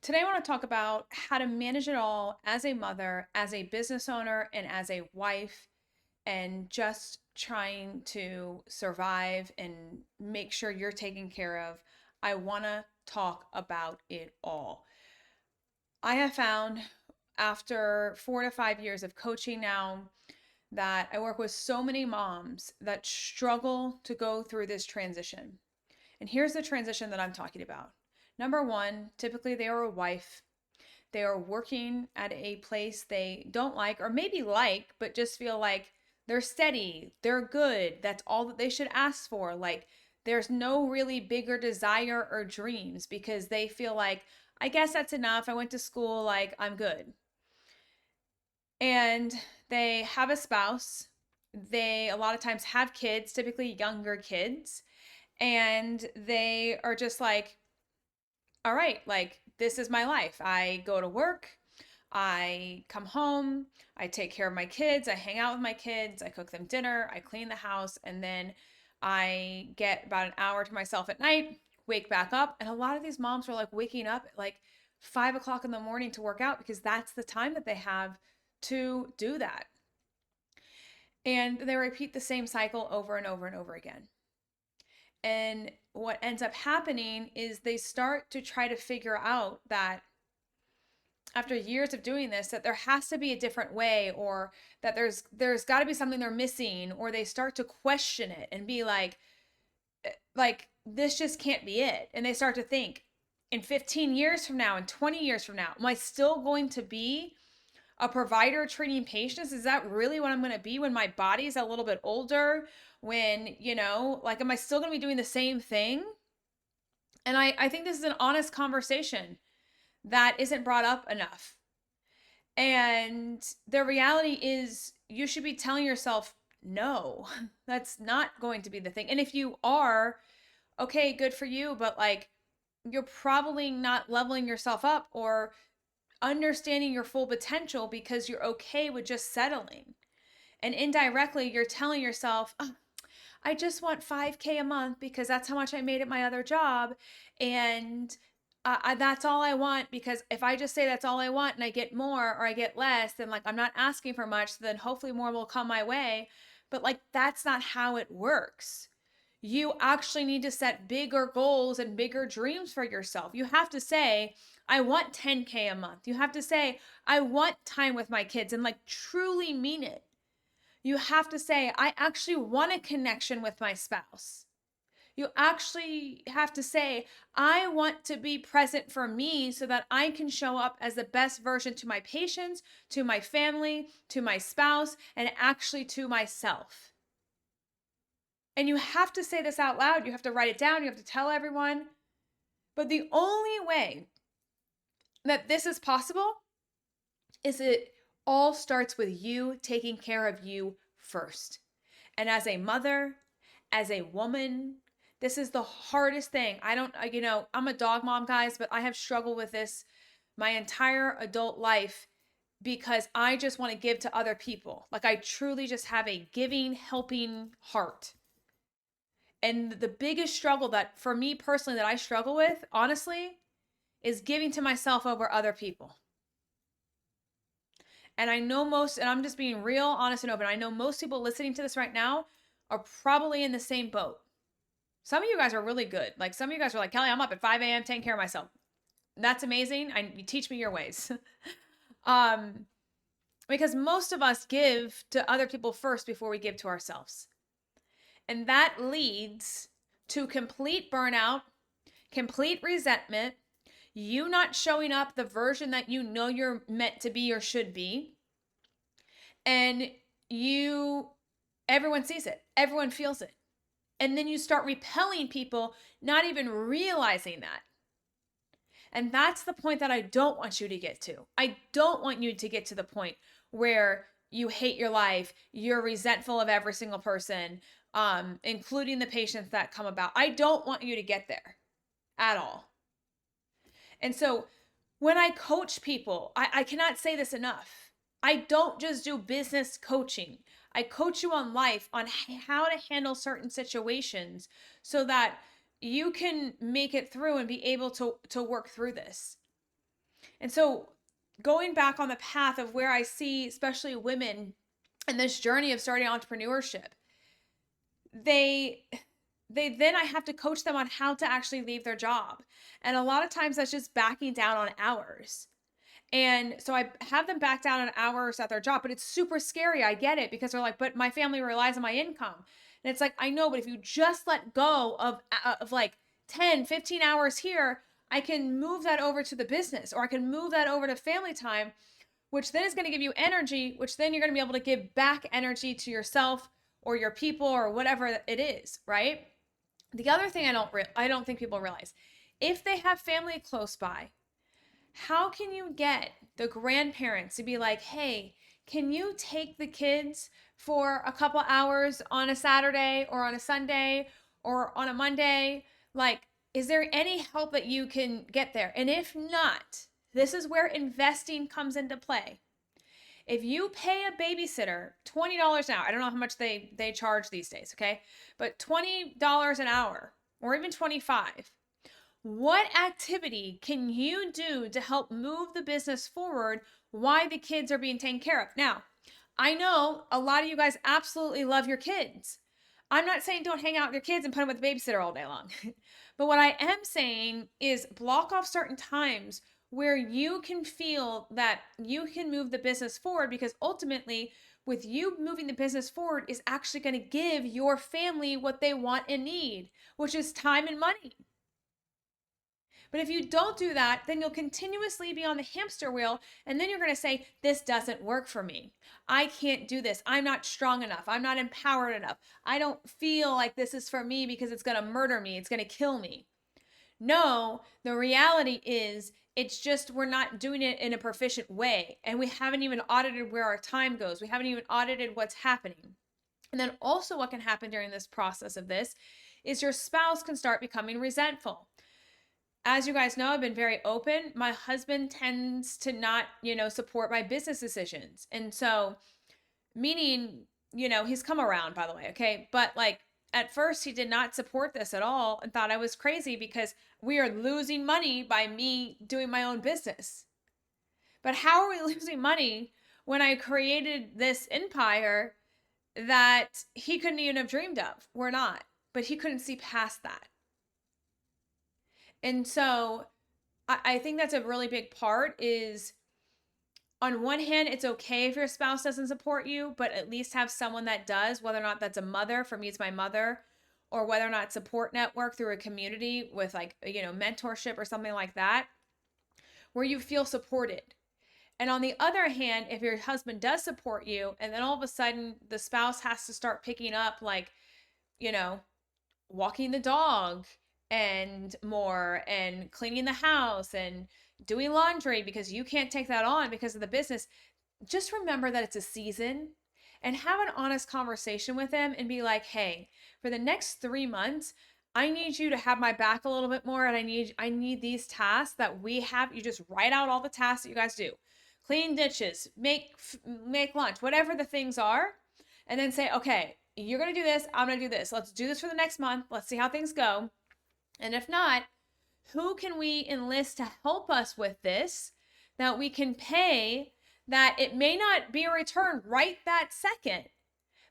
Today, I want to talk about how to manage it all as a mother, as a business owner, and as a wife, and just trying to survive and make sure you're taken care of. I want to talk about it all. I have found after 4 to 5 years of coaching now that I work with so many moms that struggle to go through this transition. And here's the transition that I'm talking about. Number one, typically they are a wife. They are working at a place they don't like, or maybe like, but just feel like they're steady, they're good. That's all that they should ask for. Like, there's no really bigger desire or dreams because they feel like, I guess that's enough. I went to school, like, I'm good. And they have a spouse. They a lot of times have kids, typically younger kids. And they are just like, all right, like this is my life. I go to work, I come home, I take care of my kids, I hang out with my kids, I cook them dinner, I clean the house, and then I get about an hour to myself at night, wake back up. And a lot of these moms are like waking up at like 5 o'clock in the morning to work out because that's the time that they have to do that. And they repeat the same cycle over and over and over again. And what ends up happening is they start to try to figure out that after years of doing this that there has to be a different way, or that there's got to be something they're missing, or they start to question it and be like this just can't be it. And they start to think, in 15 years from now, in 20 years from now, am I still going to be a provider treating patients? Is that really what I'm going to be when my body's a little bit older? When, like, am I still going to be doing the same thing? And I think this is an honest conversation that isn't brought up enough. And the reality is, you should be telling yourself, no, that's not going to be the thing. And if you are, okay, good for you. But like, you're probably not leveling yourself up or understanding your full potential because you're okay with just settling. And indirectly, you're telling yourself, oh, I just want 5K a month because that's how much I made at my other job. And that's all I want, because if I just say that's all I want and I get more or I get less, then like I'm not asking for much, then hopefully more will come my way. But like, that's not how it works. You actually need to set bigger goals and bigger dreams for yourself. You have to say, I want 10K a month. You have to say, I want time with my kids, and like truly mean it. You have to say, I actually want a connection with my spouse. You actually have to say, I want to be present for me so that I can show up as the best version to my patients, to my family, to my spouse, and actually to myself. And you have to say this out loud. You have to write it down. You have to tell everyone. But the only way that this is possible is it all starts with you taking care of you first. And as a mother, as a woman, this is the hardest thing. I'm a dog mom, guys, but I have struggled with this my entire adult life because I just want to give to other people. Like, I truly just have a giving, helping heart. And the biggest struggle that for me personally that I struggle with, honestly, is giving to myself over other people. And I know and I'm just being real, honest, and open. I know most people listening to this right now are probably in the same boat. Some of you guys are really good. Like, some of you guys are like, Kelly, I'm up at 5 a.m. taking care of myself. That's amazing. You teach me your ways. um, because most of us give to other people first before we give to ourselves. And that leads to complete burnout, complete resentment, you not showing up the version that you know you're meant to be or should be. And everyone sees it, everyone feels it. And then you start repelling people, not even realizing that. And that's the point that I don't want you to get to. I don't want you to get to the point where you hate your life, you're resentful of every single person, including the patients that come about. I don't want you to get there at all. And so when I coach people, I cannot say this enough. I don't just do business coaching. I coach you on life, on how to handle certain situations so that you can make it through and be able to work through this. And so going back on the path of where I see, especially women in this journey of starting entrepreneurship, they then I have to coach them on how to actually leave their job. And a lot of times that's just backing down on hours. And so I have them back down on hours at their job, but it's super scary. I get it because they're like, but my family relies on my income. And it's like, I know, but if you just let go of like 10, 15 hours here, I can move that over to the business, or I can move that over to family time, which then is going to give you energy, which then you're going to be able to give back energy to yourself or your people or whatever it is, right? The other thing I don't think people realize, if they have family close by, how can you get the grandparents to be like, hey, can you take the kids for a couple hours on a Saturday or on a Sunday or on a Monday? Like, is there any help that you can get there? And if not, this is where investing comes into play. If you pay a babysitter $20 an hour, I don't know how much they charge these days, okay? But $20 an hour or even 25, what activity can you do to help move the business forward while the kids are being taken care of? Now, I know a lot of you guys absolutely love your kids. I'm not saying don't hang out with your kids and put them with the babysitter all day long. But what I am saying is block off certain times where you can feel that you can move the business forward, because ultimately, with you moving the business forward is actually going to give your family what they want and need, which is time and money. But if you don't do that, then you'll continuously be on the hamster wheel. And then you're going to say, this doesn't work for me. I can't do this. I'm not strong enough. I'm not empowered enough. I don't feel like this is for me because it's going to murder me. It's going to kill me. No, the reality is it's just we're not doing it in a proficient way. And we haven't even audited where our time goes. We haven't even audited what's happening. And then also, what can happen during this process of this is your spouse can start becoming resentful. As you guys know, I've been very open. My husband tends to not, support my business decisions. And so, meaning, he's come around, by the way, okay? But like at first, he did not support this at all and thought I was crazy because we are losing money by me doing my own business. But how are we losing money when I created this empire that he couldn't even have dreamed of? We're not. But he couldn't see past that. And so I think that's a really big part is, on one hand, it's okay if your spouse doesn't support you, but at least have someone that does, whether or not that's a mother. For me, it's my mother, or whether or not support network through a community with like, mentorship or something like that, where you feel supported. And on the other hand, if your husband does support you and then all of a sudden the spouse has to start picking up like, you know, walking the dog and more, and cleaning the house and doing laundry because you can't take that on because of the business, just remember that it's a season and have an honest conversation with them and be like, hey, for the next 3 months, I need you to have my back a little bit more, and I need these tasks that we have. You just write out all the tasks that you guys do. Clean dishes, make lunch, whatever the things are, and then say, okay, you're going to do this, I'm going to do this. Let's do this for the next month. Let's see how things go. And if not, who can we enlist to help us with this that we can pay, that it may not be a return right that second,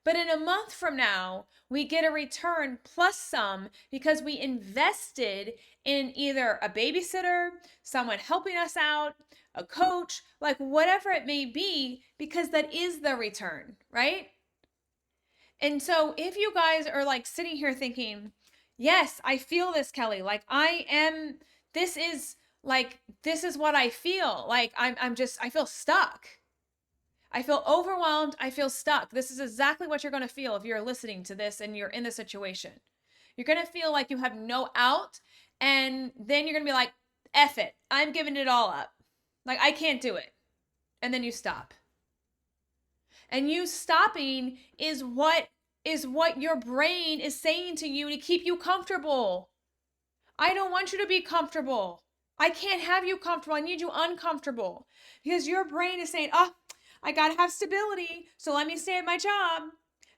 but in a month from now, we get a return plus some because we invested in either a babysitter, someone helping us out, a coach, like whatever it may be, because that is the return, right? And so if you guys are like sitting here thinking, yes, I feel this, Kelly, like this is this is what I feel. Like I feel stuck. I feel overwhelmed. I feel stuck. This is exactly what you're going to feel if you're listening to this and you're in the situation. You're going to feel like you have no out. And then you're going to be like, F it. I'm giving it all up. Like, I can't do it. And then you stop. And you stopping is what your brain is saying to you to keep you comfortable. I don't want you to be comfortable. I can't have you comfortable. I need you uncomfortable. Because your brain is saying, oh, I got to have stability, so let me stay at my job.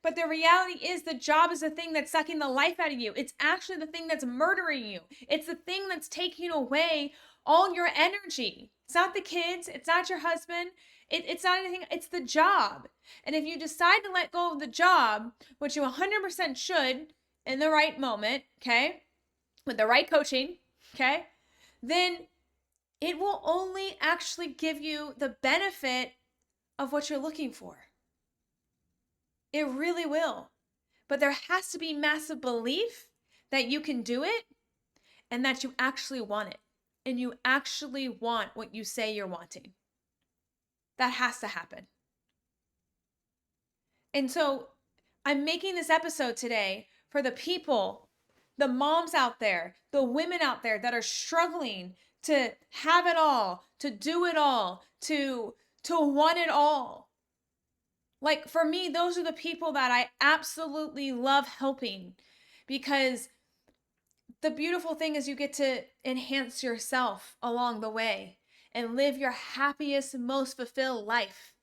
But the reality is the job is the thing that's sucking the life out of you. It's actually the thing that's murdering you. It's the thing that's taking away all your energy. It's not the kids, it's not your husband, it's not anything, it's the job. And if you decide to let go of the job, which you 100% should in the right moment, okay, with the right coaching, okay, then it will only actually give you the benefit of what you're looking for. It really will. But there has to be massive belief that you can do it and that you actually want it. And you actually want what you say you're wanting. That has to happen. And so I'm making this episode today for the people, the moms out there, the women out there that are struggling to have it all, to do it all, to want it all. Like for me, those are the people that I absolutely love helping, because the beautiful thing is you get to enhance yourself along the way and live your happiest, most fulfilled life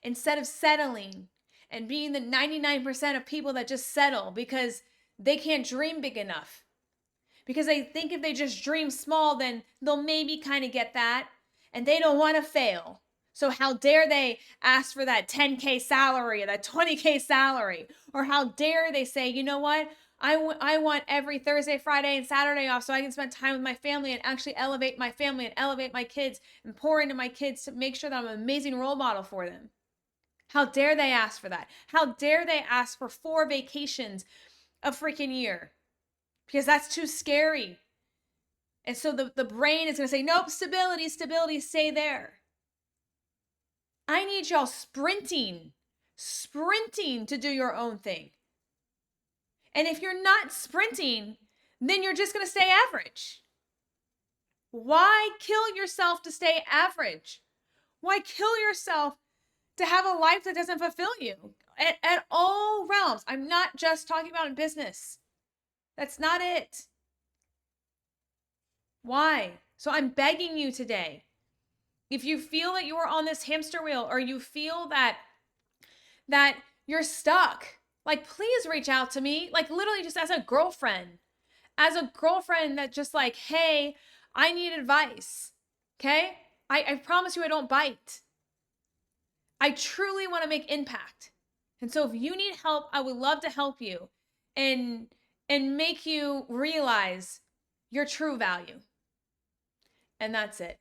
instead of settling and being the 99% of people that just settle because they can't dream big enough. Because they think if they just dream small, then they'll maybe kind of get that, and they don't want to fail. So how dare they ask for that 10K salary or that 20K salary? Or how dare they say, you know what? I want every Thursday, Friday, and Saturday off so I can spend time with my family and actually elevate my family and elevate my kids and pour into my kids to make sure that I'm an amazing role model for them. How dare they ask for that? How dare they ask for 4 vacations a freaking year? Because that's too scary. And so the brain is going to say, nope, stability, stay there. I need y'all sprinting to do your own thing. And if you're not sprinting, then you're just going to stay average. Why kill yourself to stay average? Why kill yourself to have a life that doesn't fulfill you at all realms? I'm not just talking about in business. That's not it. Why? So I'm begging you today, if you feel that you are on this hamster wheel, or you feel that you're stuck, like, please reach out to me, like literally just as a girlfriend that just like, hey, I need advice. Okay. I promise you I don't bite. I truly want to make impact. And so if you need help, I would love to help you and make you realize your true value. And that's it.